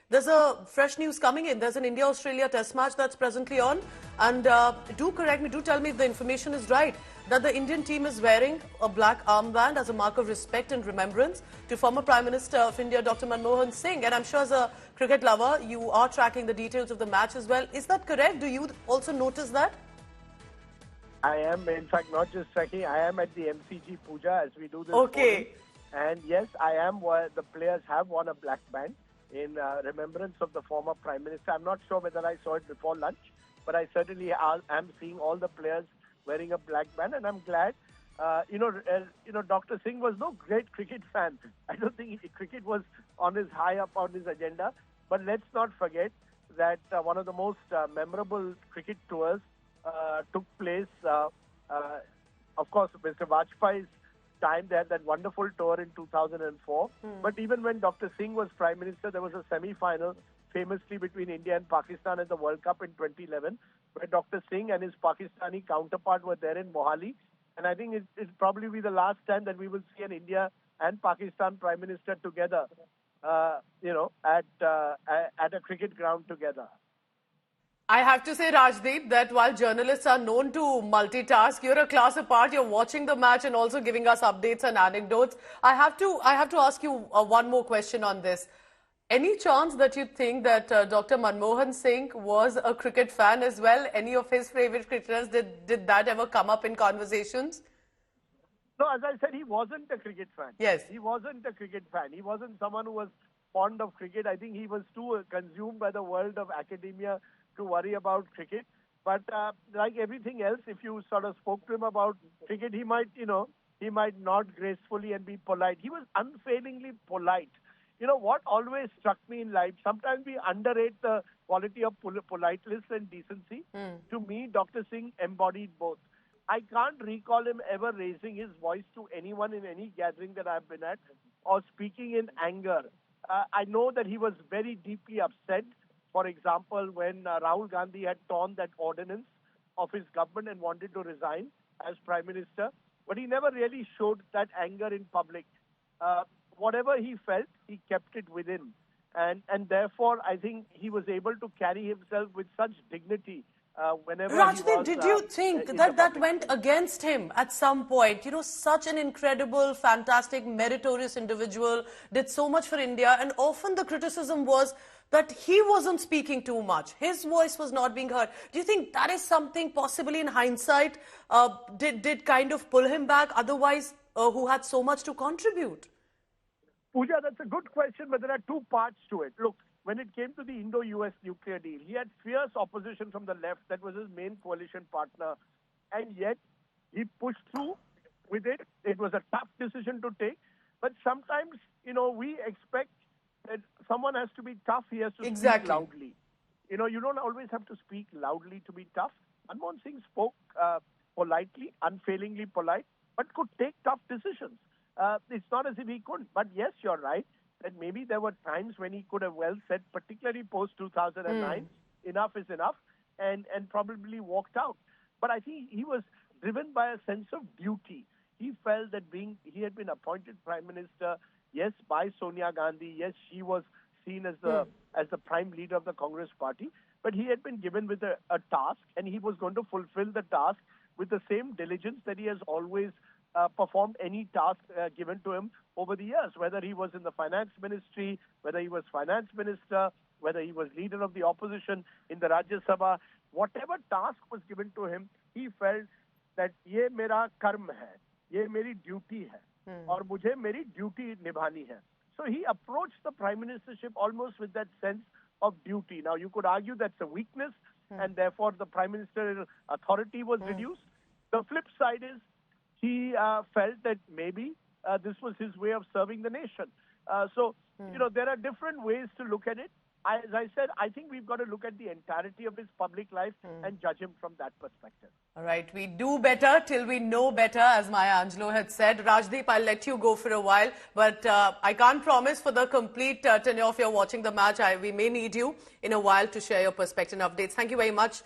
there's a fresh news coming in. There's an India-Australia test match that's presently on. And do correct me, do tell me if the information is right, that the Indian team is wearing a black armband as a mark of respect and remembrance to former Prime Minister of India, Dr. Manmohan Singh. And I'm sure as a cricket lover, you are tracking the details of the match as well. Is that correct? Do you also notice that? I am, in fact, not just tracking, I am at the MCG Puja as we do this. Okay. Forum. And yes, I am, the players have worn a black band in remembrance of the former Prime Minister. I'm not sure whether I saw it before lunch, but I certainly am seeing all the players wearing a black band, and I'm glad. Dr. Singh was no great cricket fan. I don't think cricket was high up on his agenda. But let's not forget that one of the most memorable cricket tours took place. Of course, Mr. Vajpayee's time, they had that wonderful tour in 2004. But even when Dr. Singh was Prime Minister, there was a semi-final famously between India and Pakistan at the World Cup in 2011, where Dr. Singh and his Pakistani counterpart were there in Mohali. And I think it's probably be the last time that we will see an India and Pakistan Prime Minister together, at a cricket ground together. I have to say, Rajdeep, that while journalists are known to multitask, you're a class apart. You're watching the match and also giving us updates and anecdotes. I have to ask you one more question on this. Any chance that you think that Dr. Manmohan Singh was a cricket fan as well? Any of his favorite cricketers, did that ever come up in conversations? No, as I said, he wasn't a cricket fan. Yes. He wasn't a cricket fan. He wasn't someone who was fond of cricket. I think he was too consumed by the world of academia to worry about cricket. But like everything else, if you sort of spoke to him about cricket, he might nod gracefully and be polite. He was unfailingly polite. You know, what always struck me in life, sometimes we underrate the quality of politeness and decency. To me, Dr. Singh embodied both. I can't recall him ever raising his voice to anyone in any gathering that I've been at or speaking in anger. I know that he was very deeply upset. For example, when Rahul Gandhi had torn that ordinance of his government and wanted to resign as Prime Minister, but he never really showed that anger in public. Whatever he felt, he kept it within. And therefore, I think he was able to carry himself with such dignity whenever Rajdeep, he was... did you think that went against him at some point? You know, such an incredible, fantastic, meritorious individual, did so much for India, and often the criticism was that he wasn't speaking too much. His voice was not being heard. Do you think that is something possibly in hindsight did kind of pull him back, otherwise who had so much to contribute? Pooja, that's a good question, but there are two parts to it. Look, when it came to the Indo-US nuclear deal, he had fierce opposition from the left. That was his main coalition partner. And yet, he pushed through with it. It was a tough decision to take. But sometimes, we expect that someone has to be tough. He has to speak loudly. You don't always have to speak loudly to be tough. Manmohan Singh spoke politely, unfailingly polite, but could take tough decisions. It's not as if he couldn't. But yes, you're right, that maybe there were times when he could have well said, particularly post-2009, enough is enough, and probably walked out. But I think he was driven by a sense of duty. He felt that he had been appointed Prime Minister, yes, by Sonia Gandhi. Yes, she was seen as the prime leader of the Congress party. But he had been given with a task, and he was going to fulfill the task with the same diligence that he has always performed any task given to him over the years, whether he was in the finance ministry, whether he was finance minister, whether he was leader of the opposition in the Rajya Sabha, whatever task was given to him, he felt that ye mera karm hai, ye meri duty hai, aur mujhe meri duty nibhani hai. So he approached the prime ministership almost with that sense of duty. Now, you could argue that's a weakness, and therefore the prime minister's authority was reduced. The flip side is, he felt that maybe this was his way of serving the nation. There are different ways to look at it. As I said, I think we've got to look at the entirety of his public life and judge him from that perspective. All right, we do better till we know better, as Maya Angelou had said. Rajdeep, I'll let you go for a while, but I can't promise for the complete tenure if you're watching the match. We may need you in a while to share your perspective and updates. Thank you very much.